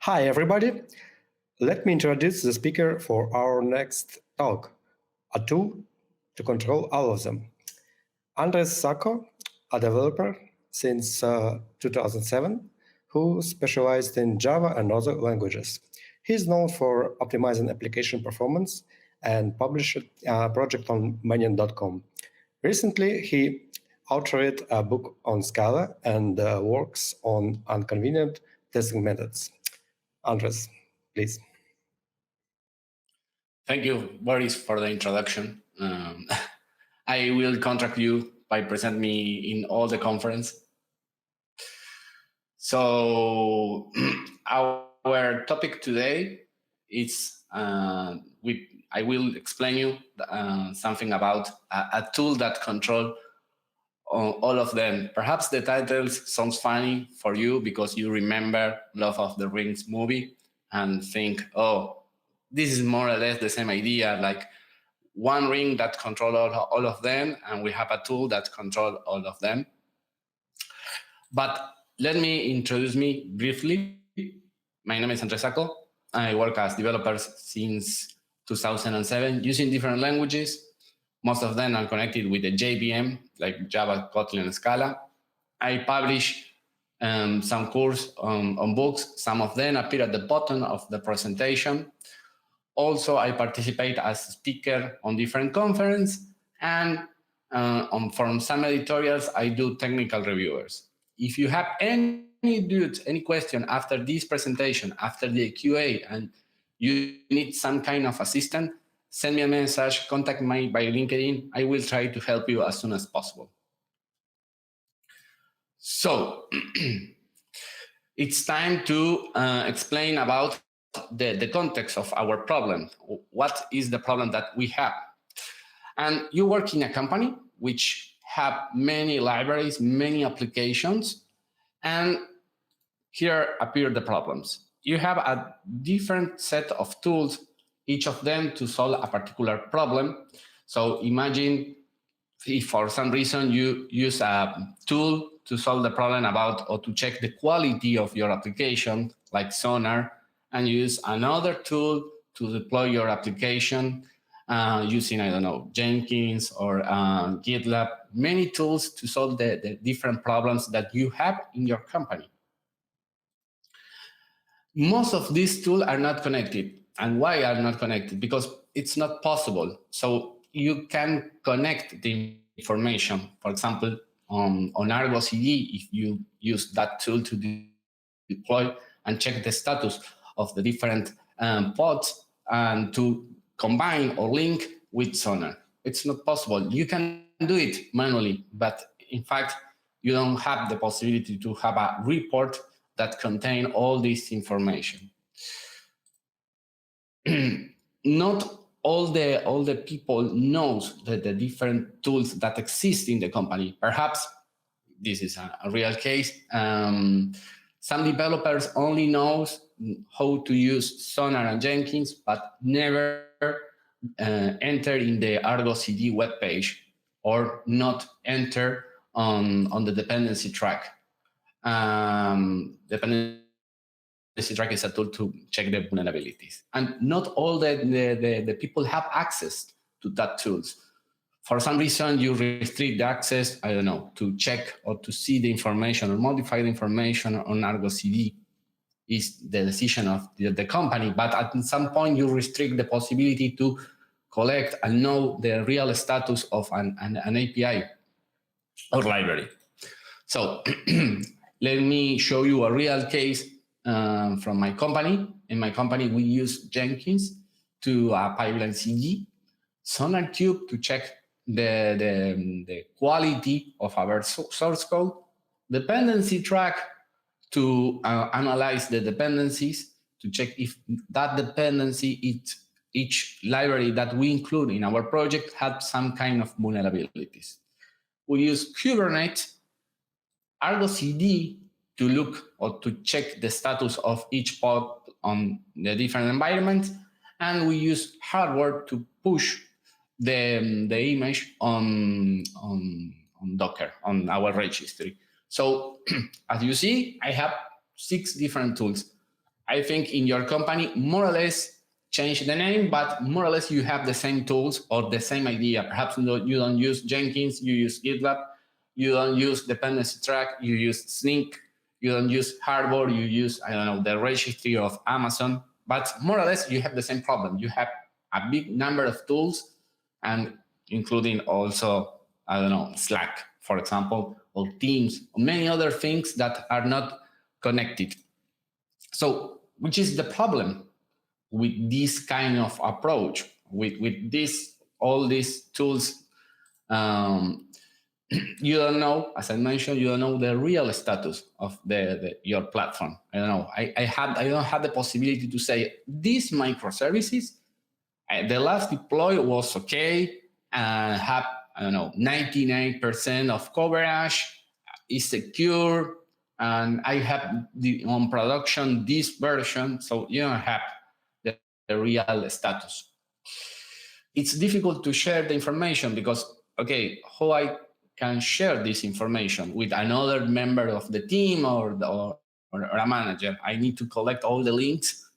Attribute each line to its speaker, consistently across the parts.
Speaker 1: Hi, everybody. Let me introduce the speaker for our next talk, a tool to control all of them. Andres Sacco, a developer since 2007, who specialized in Java and other languages. He is known for optimizing application performance and published a project on Manion.com. Recently, he authored a book on Scala and works on inconvenient testing methods. Andres, please.
Speaker 2: Thank you, Boris, for the introduction. I will contact you by present me in all the conference. So our topic today is I will explain you something about a tool that control all of them. Perhaps the title sounds funny for you because you remember Lord of the Rings movie and think, oh, this is more or less the same idea, like one ring that controls all of them, and we have a tool that controls all of them. But let me introduce me briefly. My name is Andres Sacco. I work as developer since 2007 using different languages. Most of them are connected with the JVM, like Java, Kotlin, and Scala. I publish some course on books. Some of them appear at the bottom of the presentation. Also, I participate as a speaker on different conferences, and from some editorials, I do technical reviewers. If you have any doubts, any question after this presentation, after the QA, and you need some kind of assistance, send me a message, contact me by LinkedIn. I will try to help you as soon as possible. So, it's time to explain about the context of our problem. What is the problem that we have? And you work in a company which have many libraries, many applications, and here appear the problems. You have a different set of tools, each of them to solve a particular problem. So imagine if for some reason you use a tool to solve the problem about or to check the quality of your application, like Sonar, and use another tool to deploy your application using, I don't know, Jenkins or GitLab, many tools to solve the different problems that you have in your company. Most of these tools are not connected. And why are not connected? Because it's not possible. So you can connect the information, for example, on Argo CD, if you use that tool to deploy and check the status of the different pods and to combine or link with Sonar. It's not possible. You can do it manually, but in fact, you don't have the possibility to have a report that contain all this information. Not all the people knows the different tools that exist in the company. Perhaps this is a real case. Some developers only knows how to use Sonar and Jenkins, but never enter in the Argo CD webpage or not enter on the dependency track. Dependency track is a tool to check the vulnerabilities. And not all the people have access to that tools. For some reason, you restrict the access, I don't know, to check or to see the information or modify the information on Argo CD is the decision of the company. But at some point, you restrict the possibility to collect and know the real status of an API or library. So let me show you a real case from my company. In my company, we use Jenkins to pipeline CD, SonarCube to check the quality of our source code, dependency track to analyze the dependencies, to check if that dependency, each library that we include in our project had some kind of vulnerabilities. We use Kubernetes, Argo CD to look or to check the status of each pod on the different environments, and we use hardware to push the image on Docker, on our registry. So as you see, I have 6 different tools. I think in your company, more or less change the name, but more or less you have the same tools or the same idea. Perhaps you don't use Jenkins, you use GitLab. You don't use dependency track, you use Sneak. You don't use Harbor, you use, I don't know, the registry of Amazon. But more or less you have the same problem. You have a big number of tools, and including also, I don't know, Slack, for example, or Teams, or many other things that are not connected. So, which is the problem with this kind of approach, with this, all these tools? You don't know, as I mentioned, you don't know the real status of your platform. I don't know. I don't have the possibility to say these microservices, the last deploy was okay and have, I don't know, 99% of coverage, is secure, and I have on production this version, so you don't have the real status. It's difficult to share the information because, okay, how I can share this information with another member of the team or a manager? I need to collect all the links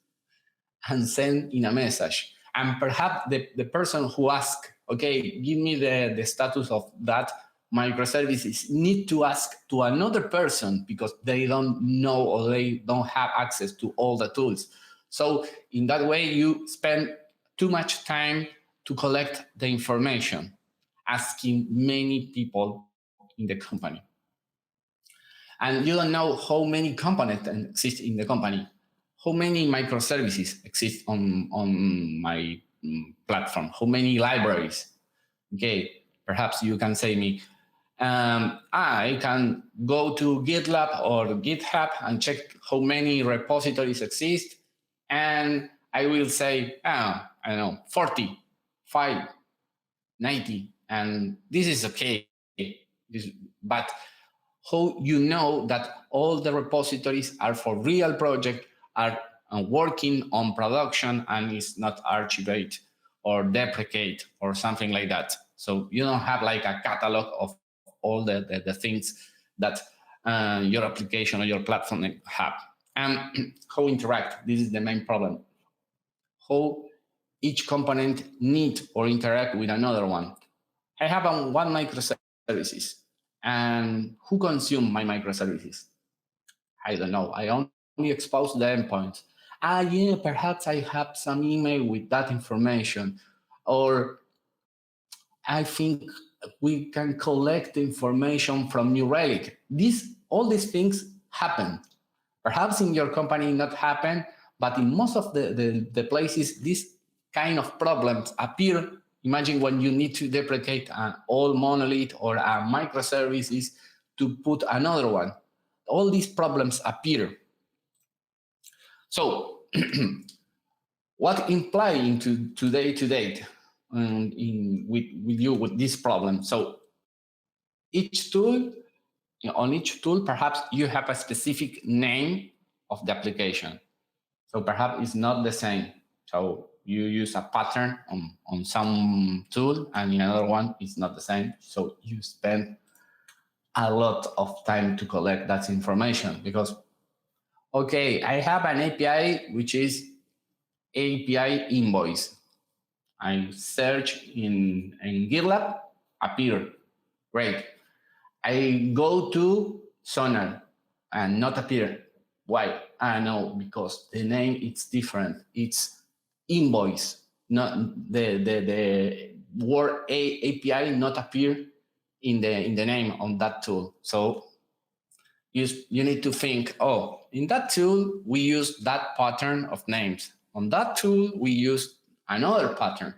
Speaker 2: and send in a message. And perhaps the person who asks, okay, give me the status of that microservices, need to ask to another person because they don't know or they don't have access to all the tools. So in that way, you spend too much time to collect the information, asking many people in the company. And you don't know how many components exist in the company, how many microservices exist on my platform, how many libraries. Okay, perhaps you can say me, I can go to GitLab or GitHub and check how many repositories exist. And I will say, I don't know, 40, 5, 90. And this is okay. But how you know that all the repositories are for real project, are working on production and is not archivate or deprecate or something like that. So you don't have like a catalog of all the things that your application or your platform have. And how interact, this is the main problem. How each component need or interact with another one. I have one microservices, and who consume my microservices? I don't know. I only expose the endpoints. Yeah, perhaps I have some email with that information, or I think we can collect information from New Relic. All these things happen. Perhaps in your company not happen, but in most of the places, these kind of problems appear. Imagine when you need to deprecate an old monolith or a microservices to put another one. All these problems appear. So, what imply into today to date with you with this problem? So, each tool, on each tool, perhaps you have a specific name of the application. So perhaps it's not the same. So you use a pattern on some tool and in another one, it's not the same. So you spend a lot of time to collect that information because, okay, I have an API, which is API invoice. I search in GitLab, appear, great. I go to Sonar and not appear. Why? I know, because the name it's different. It's invoice, not the word API not appear in the name on that tool. So you need to think, oh, in that tool we use that pattern of names. On that tool we use another pattern.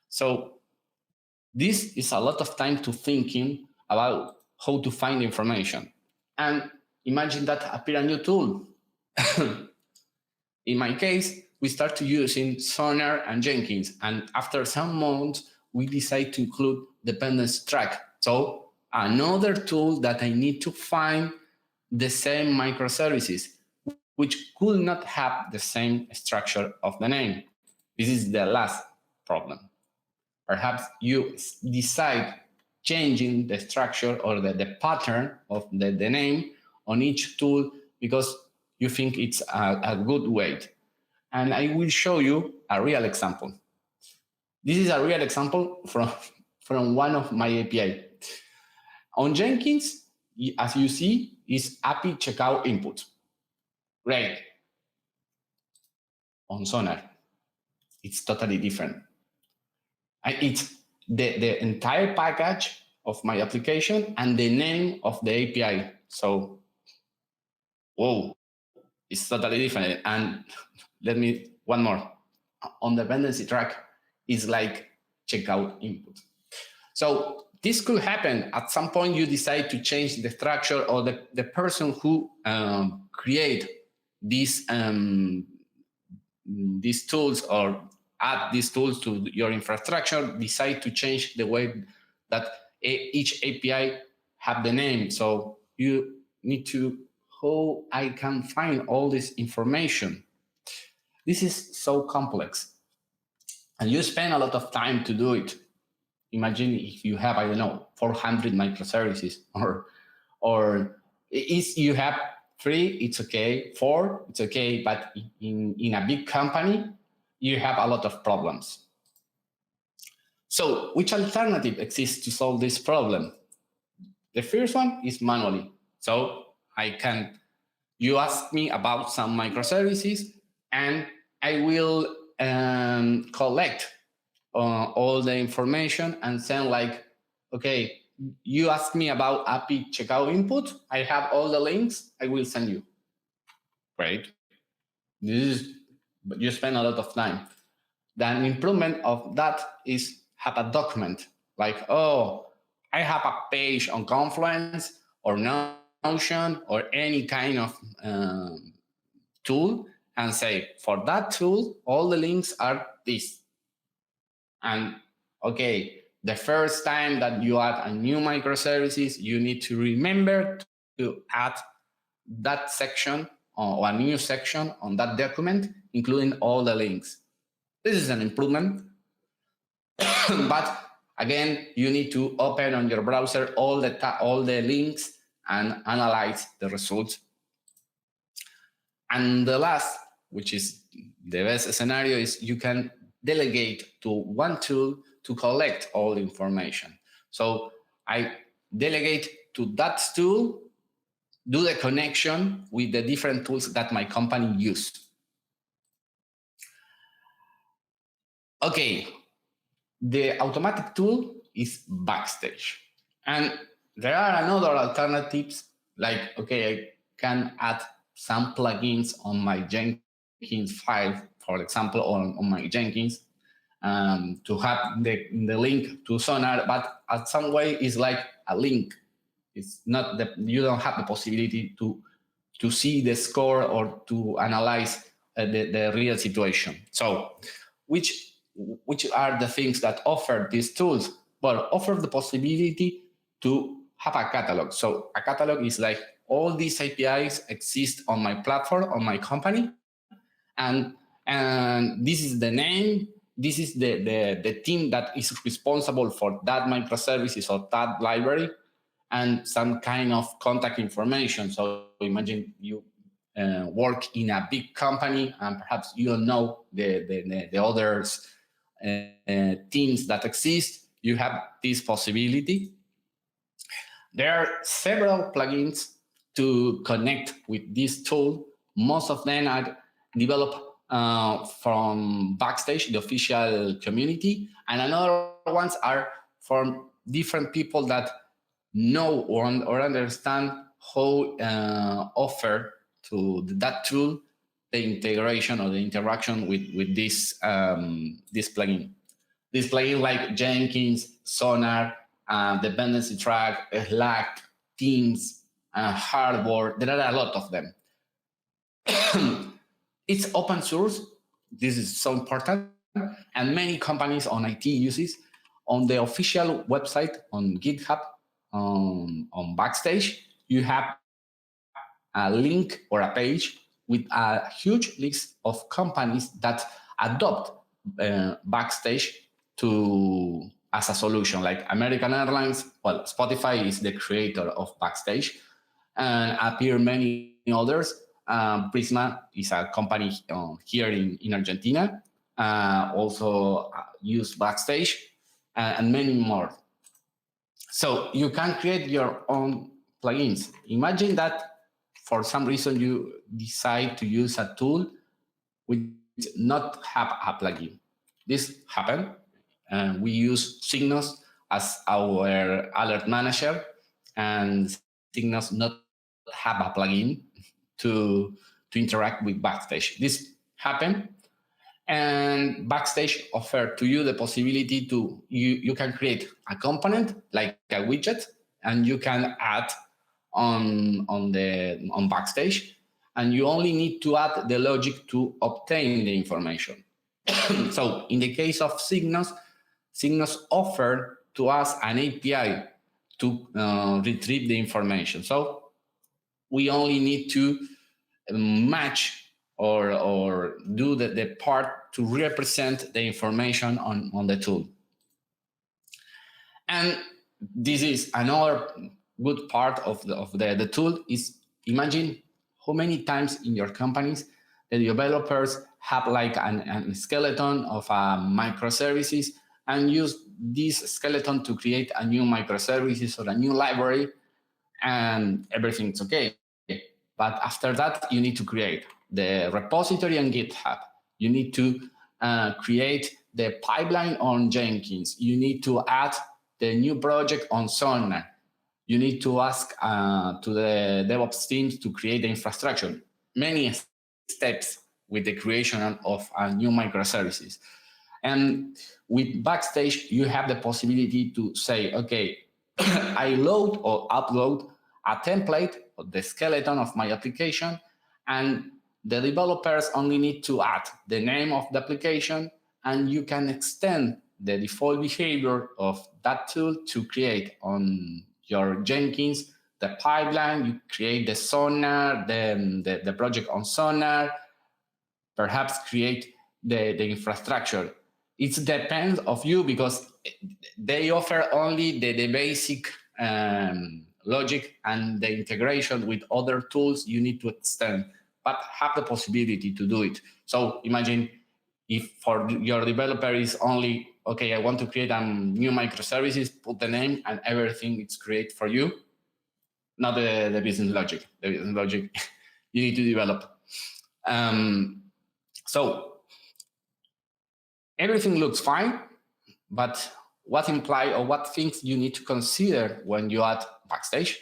Speaker 2: So this is a lot of time to thinking about how to find information. And imagine that appear a new tool. In my case, we start to using Sonar and Jenkins. And after some months, we decide to include dependency track. So another tool that I need to find the same microservices, which could not have the same structure of the name. This is the last problem. Perhaps you decide changing the structure or the pattern of the name on each tool because you think it's a good way. And I will show you a real example. This is a real example from one of my API. On Jenkins, as you see, is API checkout input. Great. On Sonar, it's totally different. It's the entire package of my application and the name of the API. So, whoa, it's totally different. And let me, one more. On the dependency track is like checkout input. So this could happen at some point. You decide to change the structure, or the person who create these tools or add these tools to your infrastructure decide to change the way that each API have the name. So you need to, how I can find all this information. This is so complex, and you spend a lot of time to do it. Imagine if you have, I don't know, 400 microservices, or is you have 3, it's okay. 4, it's okay. But in a big company, you have a lot of problems. So which alternative exists to solve this problem? The first one is manually. So you ask me about some microservices, and I will collect all the information and send like, okay, you asked me about API checkout input. I have all the links. I will send you. Great. But you spend a lot of time. The improvement of that is have a document like, oh, I have a page on Confluence or Notion or any kind of tool, and say, for that tool, all the links are this. And okay, the first time that you add a new microservices, you need to remember to add that section or a new section on that document, including all the links. This is an improvement. But again, you need to open on your browser all the links and analyze the results. And the last, which is the best scenario, is you can delegate to one tool to collect all the information. So I delegate to that tool, do the connection with the different tools that my company use. Okay, the automatic tool is Backstage. And there are another alternatives, like, okay, I can add some plugins on my Jenkins file, for example, on my Jenkins, to have the link to Sonar, but at some way it's like a link. It's not that you don't have the possibility to see the score or to analyze the real situation. So which are the things that offer these tools? Well, offer the possibility to have a catalog. So a catalog is like all these APIs exist on my platform, on my company, and this is the name. This is the team that is responsible for that microservices or that library, and some kind of contact information. So imagine you work in a big company, and perhaps you don't know the others teams that exist. You have this possibility. There are several plugins to connect with this tool. Most of them are developed from Backstage, the official community, and another ones are from different people that know or understand how offer to that tool the integration or the interaction with this plugin. This plugin like Jenkins, Sonar, dependency track, Slack, Teams, Hardware. There are a lot of them. It's open source. This is so important. And many companies on IT uses on the official website on GitHub, on Backstage, you have a link or a page with a huge list of companies that adopt Backstage as a solution, like American Airlines. Well, Spotify is the creator of Backstage, and appear many others. Prisma is a company here in Argentina. Also use Backstage and many more. So you can create your own plugins. Imagine that for some reason you decide to use a tool which not have a plugin. This happened. We use Signos as our alert manager, and Signos not have a plugin to interact with Backstage. This happened, and Backstage offer to you the possibility to you can create a component like a widget, and you can add on Backstage, and you only need to add the logic to obtain the information. So in the case of Signos, Signos offer to us an API to retrieve the information. So we only need to match or do the part to represent the information on the tool. And this is another good part of the tool is imagine how many times in your companies the developers have like a skeleton of microservices and use this skeleton to create a new microservices or a new library, and everything's okay. But after that, you need to create the repository on GitHub. You need to create the pipeline on Jenkins. You need to add the new project on Sonar. You need to ask to the DevOps teams to create the infrastructure. Many steps with the creation of new microservices. And with Backstage, you have the possibility to say, okay, I load or upload a template of the skeleton of my application, and the developers only need to add the name of the application, and you can extend the default behavior of that tool to create on your Jenkins the pipeline. You create the Sonar, the project on Sonar, perhaps create the infrastructure. It depends of you because they offer only the basic logic, and the integration with other tools you need to extend, but have the possibility to do it. So imagine if for your developer is only, okay, I want to create a new microservices, put the name and everything it's create for you. Not the business logic. The business logic you need to develop. So everything looks fine, but what imply or what things you need to consider when you add Backstage?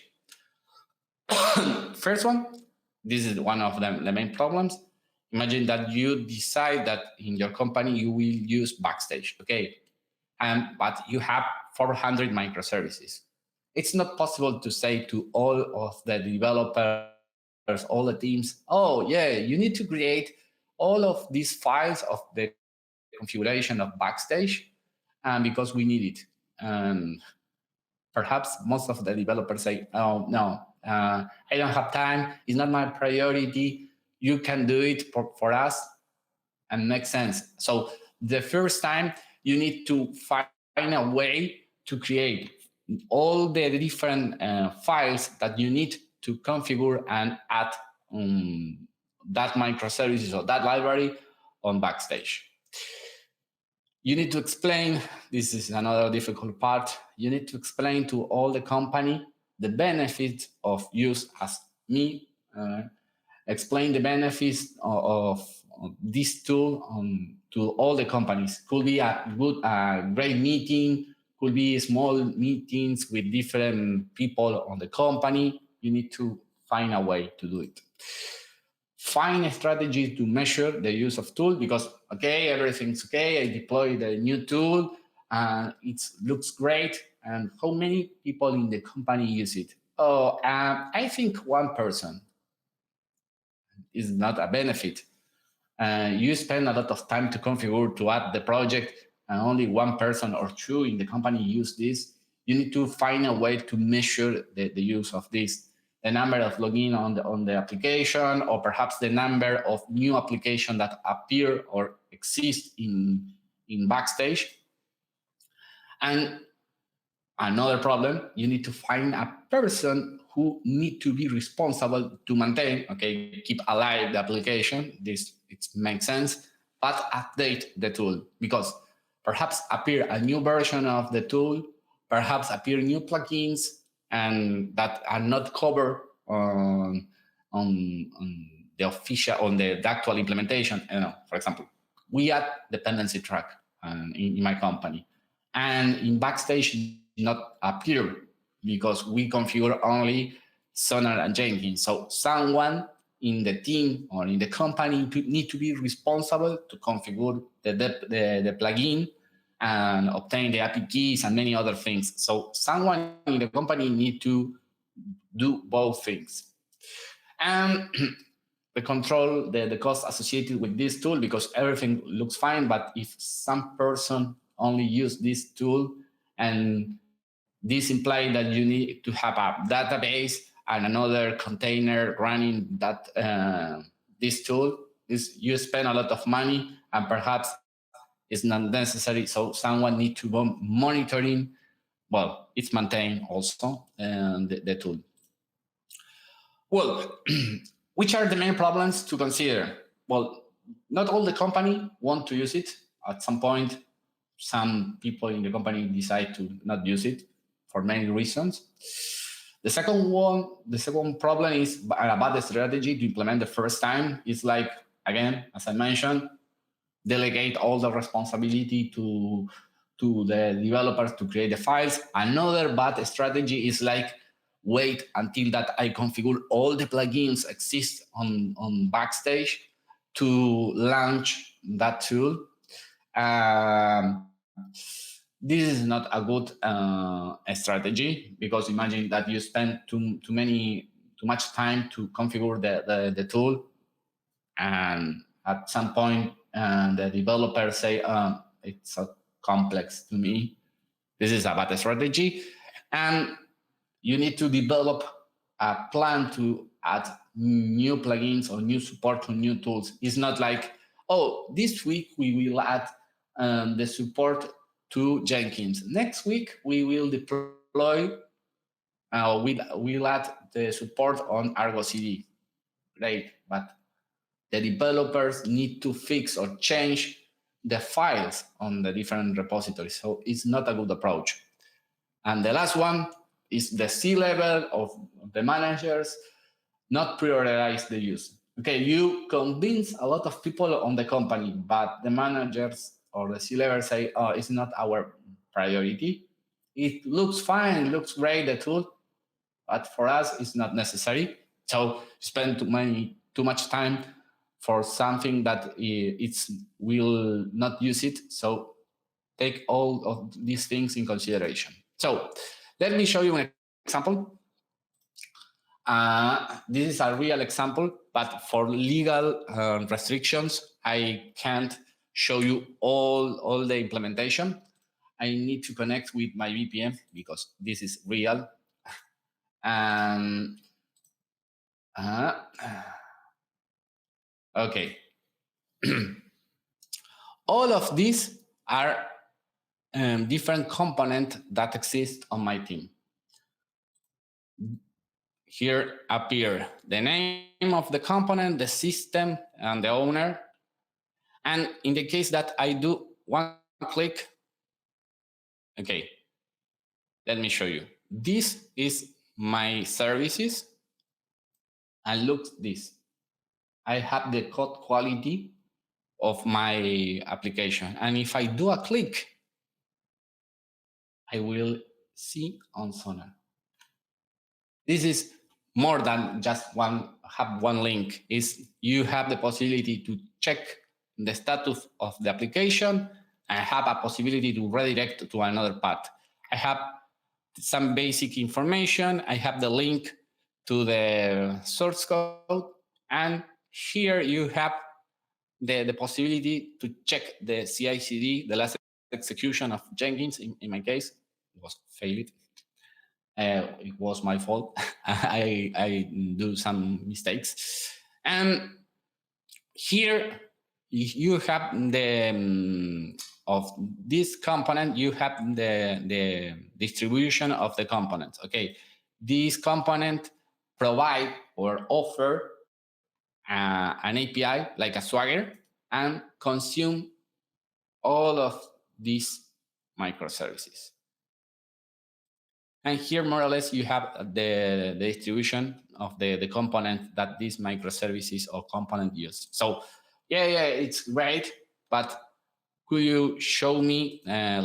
Speaker 2: First one, this is one of the main problems. Imagine that you decide that in your company you will use Backstage, okay? But you have 400 microservices. It's not possible to say to all of the developers, all the teams, oh yeah, you need to create all of these files of the configuration of Backstage, because we need it. And perhaps most of the developers say, oh no, I don't have time, it's not my priority, you can do it for us, and makes sense. So the first time you need to find a way to create all the different files that you need to configure and add that microservices or that library on Backstage. You need to explain, this is another difficult part, you need to explain to all the company the benefits of use as me, explain the benefits of this tool to all the companies. Could be a great meeting, could be small meetings with different people on the company. You need to find a way to do it. Find a strategy to measure the use of tool, because, okay, everything's okay, I deploy the new tool, it looks great, and how many people in the company use it? Oh, I think one person. Is not a benefit. You spend a lot of time to configure, to add the project, and only one person or two in the company use this. You need to find a way to measure the use of this, the number of login on the application, or perhaps the number of new applications that appear or exist in Backstage. And another problem, you need to find a person who need to be responsible to maintain, okay, keep alive the application. This it makes sense, but update the tool, because perhaps appear a new version of the tool, perhaps appear new plugins, and that are not covered on the official, on the actual implementation. You know, for example, we add dependency track in my company, and in Backstage not appear because we configure only Sonar and Jenkins. So someone in the team or in the company need to be responsible to configure the plugin and obtain the API keys and many other things. So someone in the company need to do both things. And the control, the cost associated with this tool, because everything looks fine, but if some person only use this tool, and this implies that you need to have a database and another container running that this tool, is you spend a lot of money, and perhaps it's not necessary. So someone need to be monitoring. Well, it's maintained also the tool. Well, which are the main problems to consider? Well, not all the company want to use it. At some point, some people in the company decide to not use it for many reasons. The second problem is a bad strategy to implement the first time. It's like, again, as I mentioned, delegate all the responsibility to the developers to create the files. Another bad strategy is like, wait until that I configure all the plugins exist on Backstage to launch that tool. This is not a good strategy, because imagine that you spend too much time to configure the tool, and at some point the developers say, it's so complex to me. This is a bad strategy, and you need to develop a plan to add new plugins or new support to new tools. It's not like, oh, this week we will add the support to Jenkins. Next week we will deploy, we'll add the support on Argo CD. Great, but the developers need to fix or change the files on the different repositories. So it's not a good approach. And the last one is the C-level of the managers not prioritize the use. Okay, you convince a lot of people on the company, but the managers or the C-level say, oh, it's not our priority. It looks fine, it looks great, the tool, but for us, it's not necessary. So spend too much time for something that it's will not use it. So take all of these things in consideration. So let me show you an example. This is a real example, but for legal restrictions, I can't show you all the implementation. I need to connect with my VPN because this is real. Okay. All of these are different components that exist on my team. Here appear the name of the component, the system, and the owner. And in the case that I do one click, okay, let me show you. This is my services. And look this. I have the code quality of my application. And if I do a click, I will see on Sonar. This is more than just have one link. You have the possibility to check the status of the application and have a possibility to redirect to another path. I have some basic information. I have the link to the source code. And here you have the possibility to check the CI/CD, the last execution of Jenkins. In my case, it was failed. It was my fault. I do some mistakes. And here you have the of this component, you have the distribution of the components. Okay, this component provide or offer an API like a Swagger and consume all of these microservices. And here, more or less, you have the distribution of the component that these microservices or component use. So, yeah, it's great, but could you show me in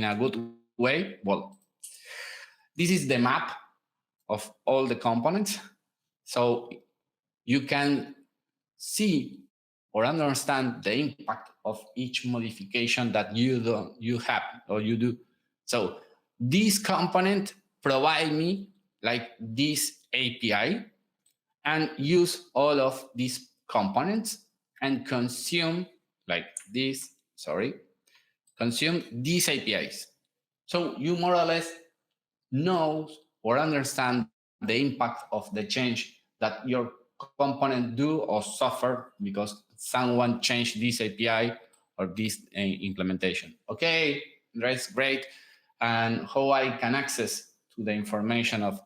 Speaker 2: a good way? Well, this is the map of all the components. So you can see or understand the impact of each modification that you have or you do. So this component provide me like this API and use all of these components and consume like this, consume these APIs. So you more or less know or understand the impact of the change that your component do or suffer because someone changed this API or this implementation. Okay, that's great. And how I can access to the information of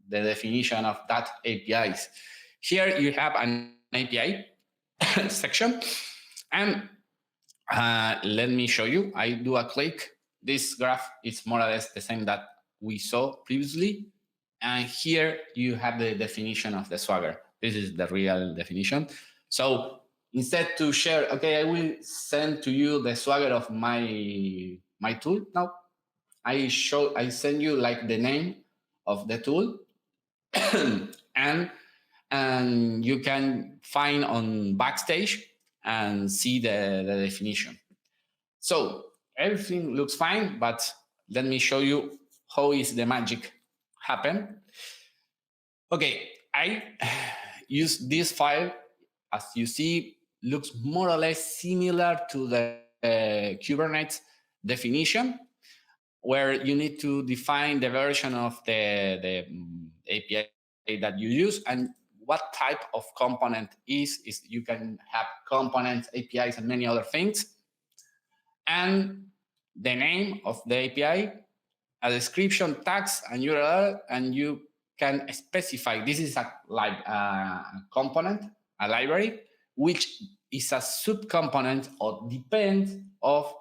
Speaker 2: the definition of that APIs. Here you have an API section, and let me show you. I do a click. This graph is more or less the same that we saw previously. And here you have the definition of the Swagger. This is the real definition. So instead to share, okay, I will send to you the Swagger of my tool. Now I send you like the name of the tool and you can find on Backstage and see the definition. So everything looks fine, but let me show you how is the magic happen. Okay, I use this file. As you see, looks more or less similar to the Kubernetes definition, where you need to define the version of the API that you use and what type of component is you can have components, APIs, and many other things. And the name of the API, a description, tags, and URL, and you can specify this is a component, a library, which is a subcomponent or depends of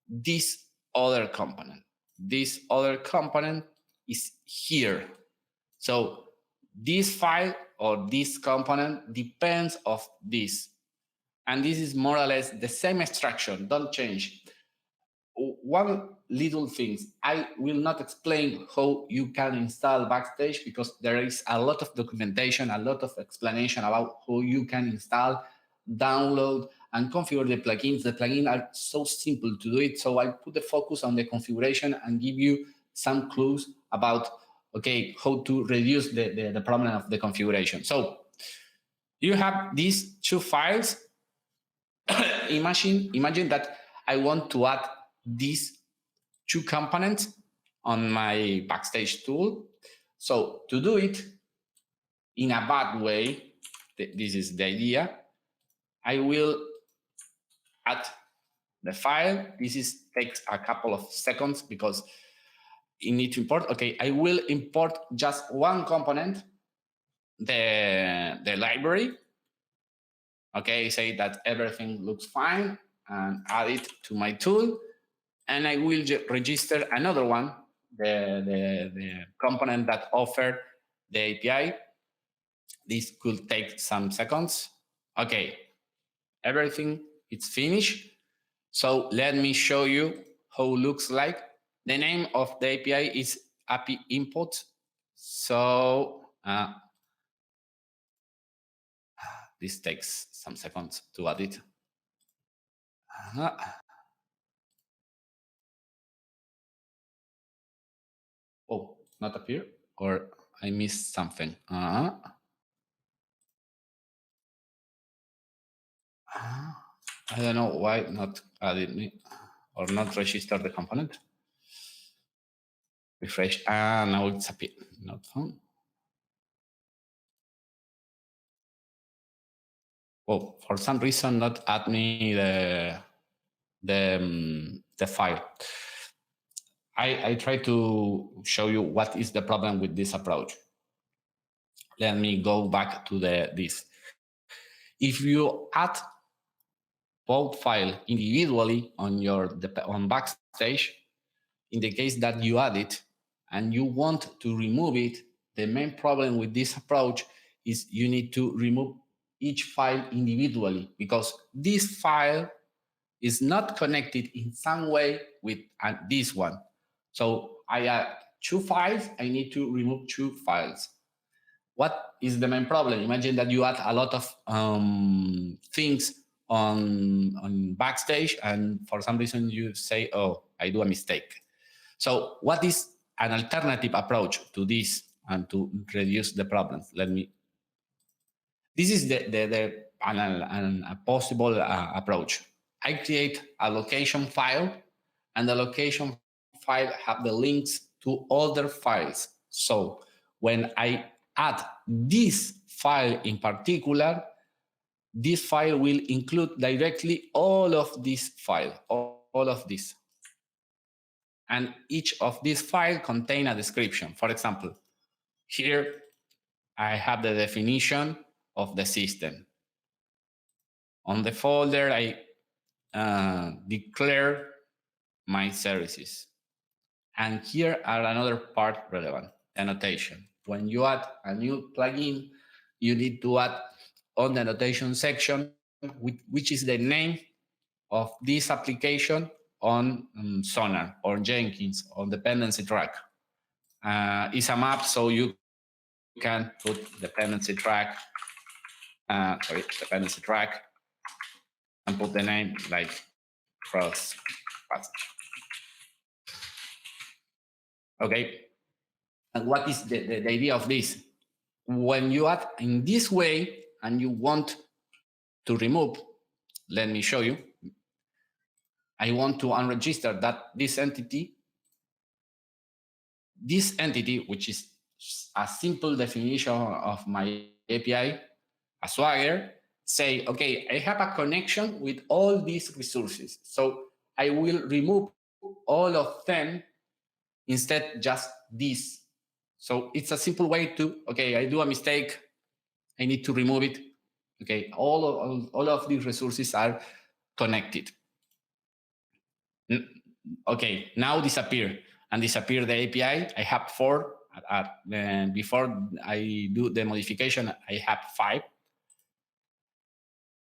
Speaker 2: this other component. This other component is here. So this file or this component depends of this. And this is more or less the same extraction, don't change. One little thing, I will not explain how you can install Backstage because there is a lot of documentation, a lot of explanation about how you can install, download, and configure the plugins. The plugins are so simple to do it. So I put the focus on the configuration and give you some clues about, okay, how to reduce the problem of the configuration. So you have these two files. Imagine that I want to add these two components on my Backstage tool. So to do it in a bad way, this is the idea, I will add the file. This takes a couple of seconds because you need to import. Okay, I will import just one component, the library. Okay, say that everything looks fine and add it to my tool. And I will register another one, the component that offered the API. This could take some seconds. Okay, everything is finished. So let me show you how it looks like. The name of the API is API input. So this takes some seconds to add it. Oh, not appear, or I missed something. I don't know why not added me or not register the component. Refresh. Now it's appeared. Not found. Oh, for some reason, not add me the file. I try to show you what is the problem with this approach. Let me go back to this. If you add both file individually on Backstage, in the case that you add it and you want to remove it, the main problem with this approach is you need to remove each file individually, because this file is not connected in some way with this one. So I add two files, I need to remove two files. What is the main problem? Imagine that you add a lot of things on Backstage, and for some reason you say, oh, I do a mistake. So what is an alternative approach to this and to reduce the problems? This is a possible approach. I create a location file, and the location file have the links to other files. So when I add this file in particular, this file will include directly all of this file, all of this. And each of these files contain a description. For example, here I have the definition of the system. On the folder, I declare my services. And here are another part relevant, annotation. When you add a new plugin, you need to add on the annotation section, which is the name of this application on Sonar or Jenkins on dependency track. It's a map, so you can put dependency track, and put the name like cross passage. Okay, and what is the idea of this? When you add in this way and you want to remove, let me show you. I want to unregister that this entity, which is a simple definition of my API, a Swagger, say, okay, I have a connection with all these resources. So I will remove all of them, instead just this. So it's a simple way to, okay, I do a mistake, I need to remove it. Okay, all of these resources are connected. Okay, now disappear the API. I have 4. Before I do the modification, I have 5.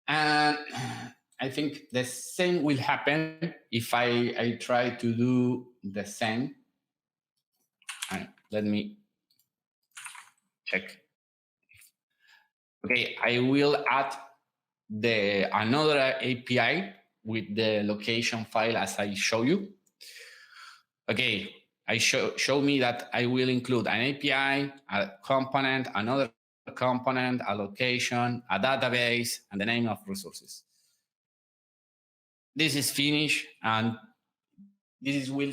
Speaker 2: And I think the same will happen if I try to do the same. Let me check. Okay, I will add another API with the location file as I show you. Okay, show me that I will include an API, a component, another component, a location, a database, and the name of resources. This is finished, and this will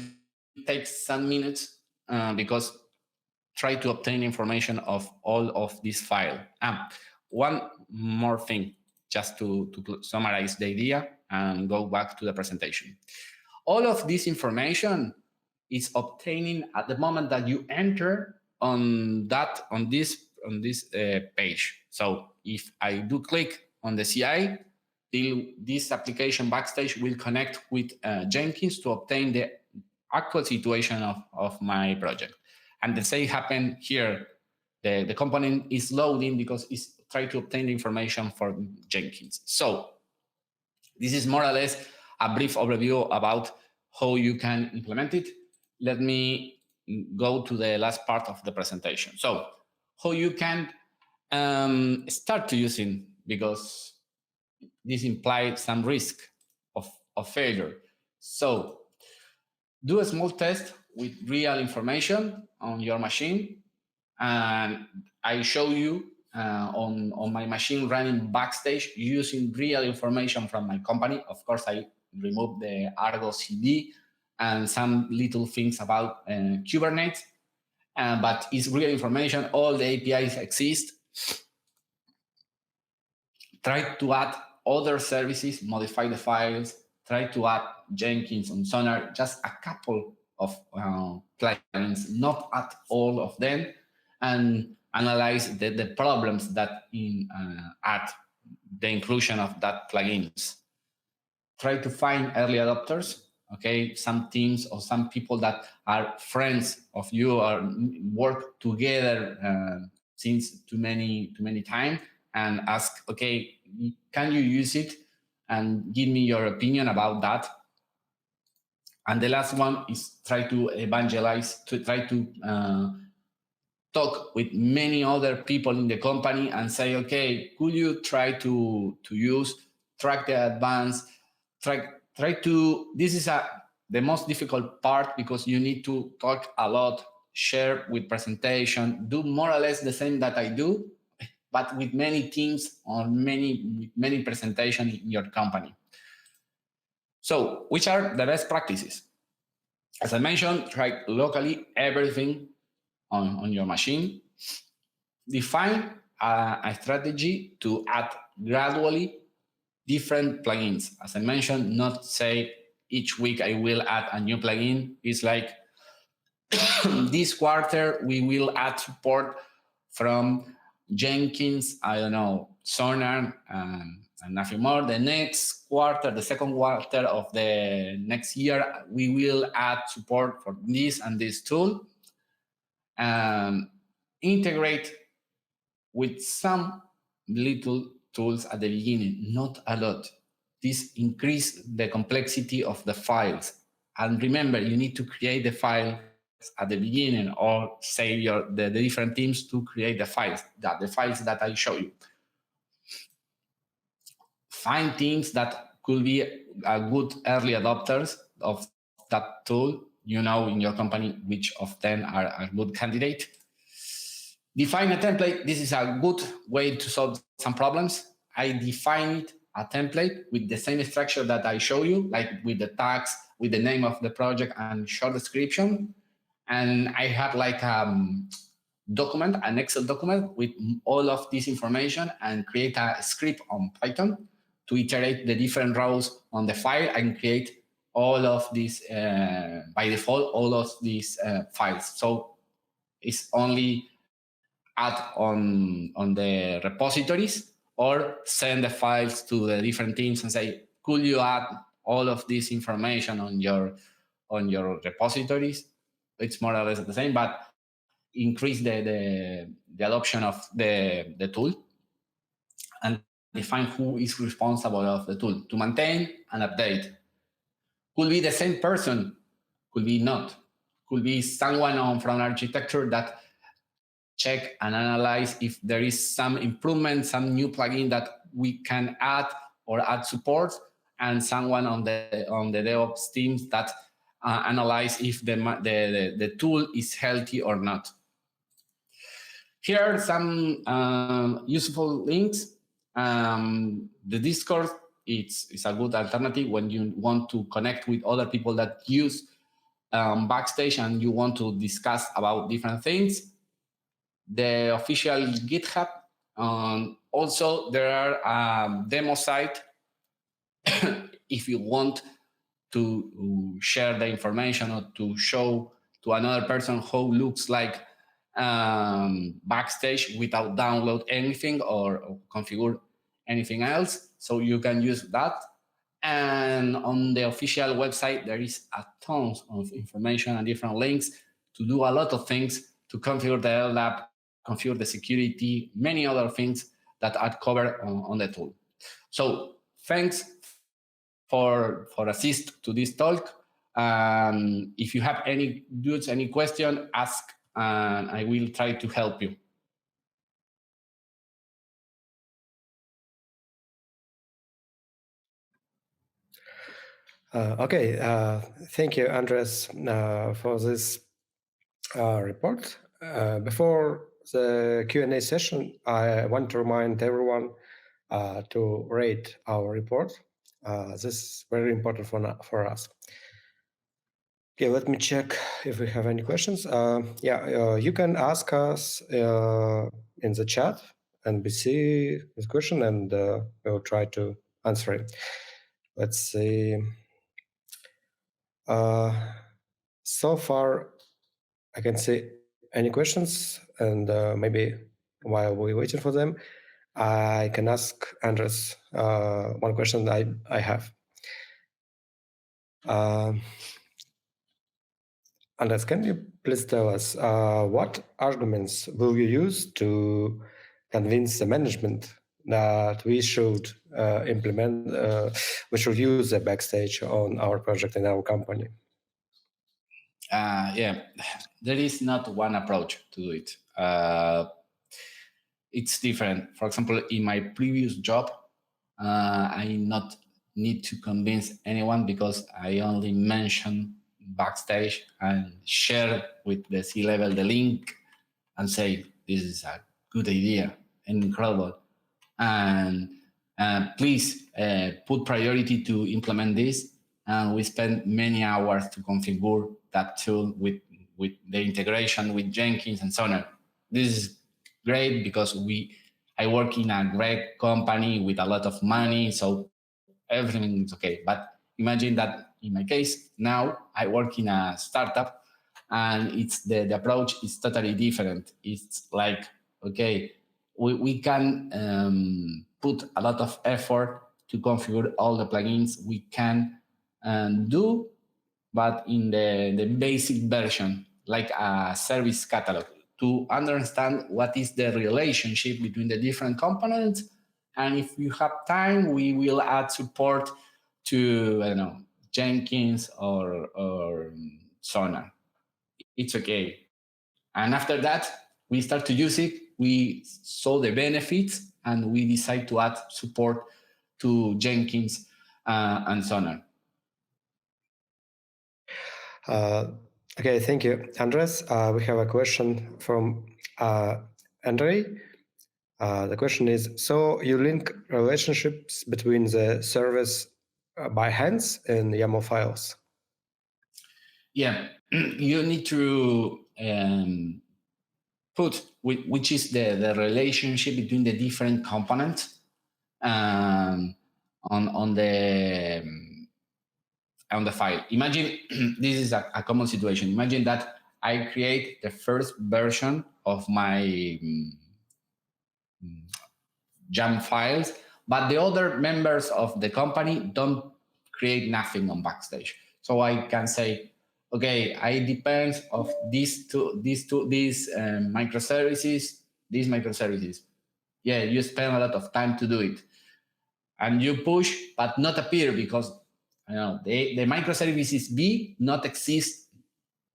Speaker 2: take some minutes because try to obtain information of all of this file. One more thing, just to summarize the idea and go back to the presentation. All of this information is obtaining at the moment that you enter on this page. So if I do click on the CI, this application Backstage will connect with Jenkins to obtain the actual situation of my project. And the same happened here. The component is loading because it's trying to obtain the information for Jenkins. So this is more or less a brief overview about how you can implement it. Let me go to the last part of the presentation. So how you can start to using, because this implies some risk of failure. So do a small test with real information on your machine. And I show you on my machine running Backstage using real information from my company. Of course, I removed the Argo CD and some little things about Kubernetes, but it's real information. All the APIs exist. Try to add other services, modify the files, try to add Jenkins on Sonar, just a couple of plugins, not at all of them, and analyze the problems that at the inclusion of that plugins. Try to find early adopters, okay, some teams or some people that are friends of you or work together since too many time, and ask, okay, can you use it, and give me your opinion about that. And the last one is try to evangelize, to try to talk with many other people in the company and say, okay, could you try to use track the advance, try to, this is the most difficult part, because you need to talk a lot, share with presentation, do more or less the same that I do, but with many teams or many presentation in your company. So which are the best practices? As I mentioned, try locally everything on your machine. Define a strategy to add gradually different plugins. As I mentioned, not say each week I will add a new plugin. It's like this quarter we will add support from Jenkins, I don't know, Sonar, and nothing more. The next quarter, the second quarter of the next year, we will add support for this and this tool. Integrate with some little tools at the beginning, not a lot. This increases the complexity of the files. And remember, you need to create the files at the beginning, or save the different teams to create the files that I show you. Find teams that could be a good early adopters of that tool. You know in your company which of them are a good candidate. Define a template. This is a good way to solve some problems. I define a template with the same structure that I show you, like with the tags, with the name of the project and short description. And I have like document, an Excel document with all of this information, and create a script on Python to iterate the different rows on the file and create all of these, by default, all of these files. So it's only add on the repositories, or send the files to the different teams and say, could you add all of this information on your repositories? It's more or less the same, but increase the adoption of the tool, and define who is responsible of the tool to maintain and update. Could be the same person, could be not, could be someone from architecture that check and analyze if there is some improvement, some new plugin that we can add or add support, and someone on the DevOps teams that analyze if the tool is healthy or not. Here are some useful links. The Discord is a good alternative when you want to connect with other people that use Backstage and you want to discuss about different things. The official GitHub. Also, there are demo site if you want to share the information or to show to another person how looks like Backstage without download anything or configure anything else. So you can use that. And on the official website, there is a tons of information and different links to do a lot of things, to configure the LDAP, configure the security, many other things that are covered on the tool. So thanks for assist to this talk. If you have any doubts, any question, ask, and I will try to help you.
Speaker 1: Okay, thank you, Andres, for this report. Before the Q&A session, I want to remind everyone to rate our report. This is very important for us. Okay, let me check if we have any questions. You can ask us in the chat, NBC, this question, and we'll try to answer it. Let's see. So far, I can see any questions, and maybe while we're waiting for them, I can ask Andres one question I have. Andres, can you please tell us what arguments will you use to convince the management that we should we should use the backstage on our project in our company?
Speaker 2: Yeah, there is not one approach to do it. It's different. For example, in my previous job, I not need to convince anyone because I only mention backstage and share with the C-level the link and say this is a good idea and incredible, and please put priority to implement this. And we spend many hours to configure that tool with the integration with Jenkins and so on. This is great because I work in a great company with a lot of money, so everything is okay. But imagine that in my case, now I work in a startup and it's the approach is totally different. It's like, okay, we can put a lot of effort to configure all the plugins we can do, but in the basic version, like a service catalog, to understand what is the relationship between the different components. And if you have time, we will add support to, I don't know, Jenkins or Sonar. It's okay. And after that, we start to use it. We saw the benefits and we decide to add support to Jenkins and Sonar.
Speaker 1: Okay, thank you, Andres. We have a question from Andre. The question is, so you link relationships between the service by hands and YAML files?
Speaker 2: Yeah, you need to put which is the relationship between the different components on the file. Imagine this is a common situation. Imagine that I create the first version of my YAML files, but the other members of the company don't create nothing on Backstage. So I can say, okay, I depend of these microservices, these microservices. Yeah, you spend a lot of time to do it, and you push, but not appear because the microservices B not exist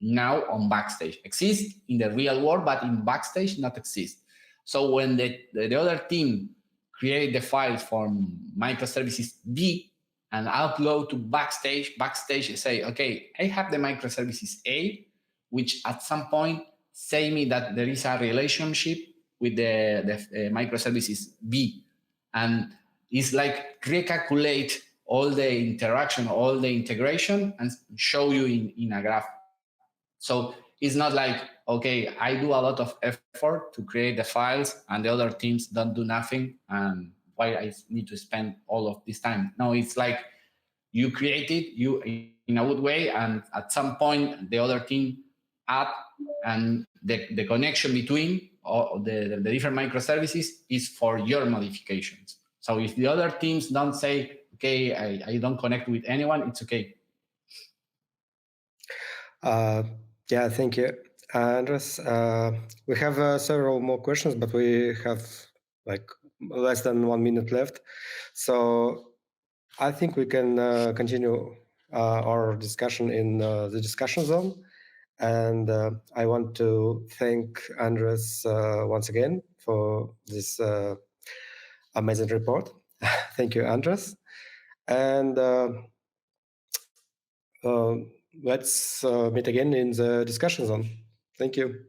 Speaker 2: now on Backstage. Exist in the real world, but in Backstage not exist. So when the other team create the files from microservices B and upload to Backstage, Backstage say, okay, I have the microservices A, which at some point say me that there is a relationship with the microservices B. And it's like recalculate all the interaction, all the integration, and show you in a graph. So it's not like, okay, I do a lot of effort to create the files and the other teams don't do nothing, and why I need to spend all of this time. No, it's like you create it you in a good way, and at some point the other team add, and the connection between all the different microservices is for your modifications. So if the other teams don't say, okay, I don't connect with anyone, it's okay.
Speaker 1: Yeah, thank you, Andres. We have several more questions, but we have like less than 1 minute left. So I think we can continue our discussion in the discussion zone. And I want to thank Andres once again for this amazing report. Thank you, Andres. And let's meet again in the discussion zone. Thank you.